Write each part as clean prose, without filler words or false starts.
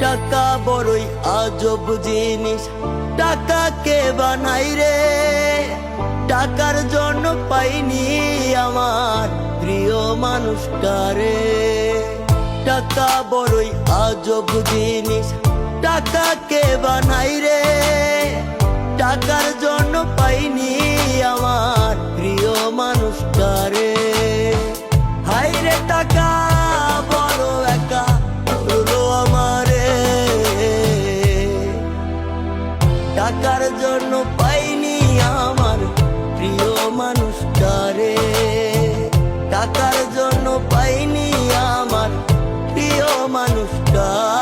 টাকা বড়ই আজব জিনিস, টাকাকে বানাই রে। টাকার জন্য পাইনি আমার প্রিয় মানুষটারে। টাকা বড়ই আজব জিনিস, টাকাকে বানাই রে। টাকার জন্য পাইনি আমার প্রিয় মানুষটারে। হাই রে টাকা বড় একা হলো আমারে। টাকার জন্য পাইনি আমার প্রিয় মানুষটারে। টাকার জন্য পাইনি আমার প্রিয় মানুষটারে।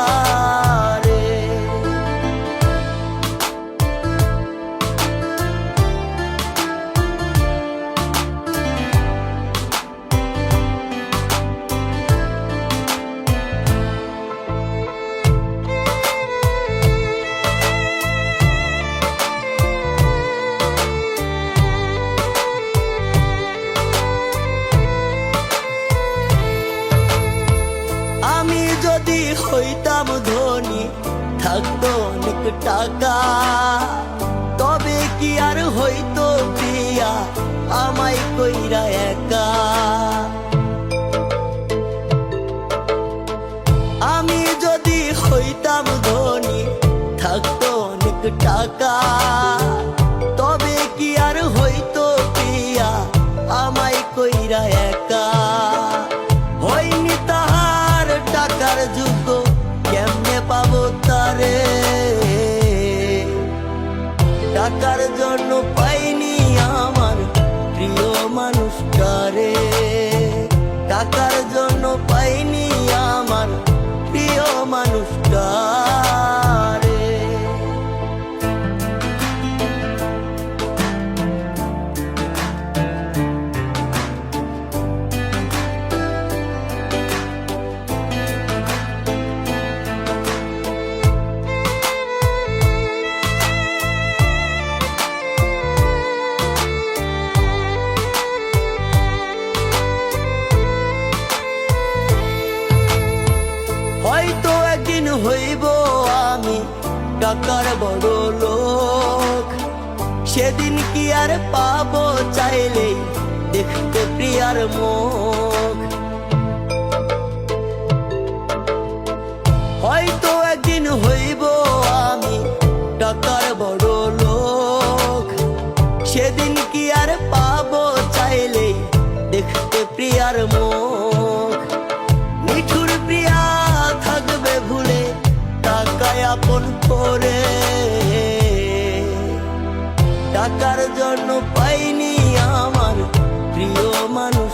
আমি যদি হইতাম ধনী, থাকতো অনেক টাকা, তবে কি আর হইতো প্রিয়া আমায় কইরা একা। আমি যদি হইতাম ধনী, থাকতো অনেক টাকা, তবে কি আর হইতো প্রিয়া আমায় কইরা একা। হইনি তাহার টাকার যোগ্য, কেমনে পাবো তারে। টাকার জন্য পাইনি আমার প্রিয় মানুষটারে। টাকার জন্য পাইনি আমার প্রিয় মানুষটারে। হয়তো একদিন হইব আমি টাকার বড় লোক, সেদিন কি আর পাবো চাইলেই দেখতে প্রিয়ার মুখ। হয়তো একদিন হইব আমি টাকার বড় লোক, সেদিন কি আর পাবো চাইলেই দেখতে প্রিয়ার মুখ। নিঠুর প্রিয়া থাকবে ভুলে টাকায় আপন করে। টাকার জন্য পাইনি আমার প্রিয় মানুষ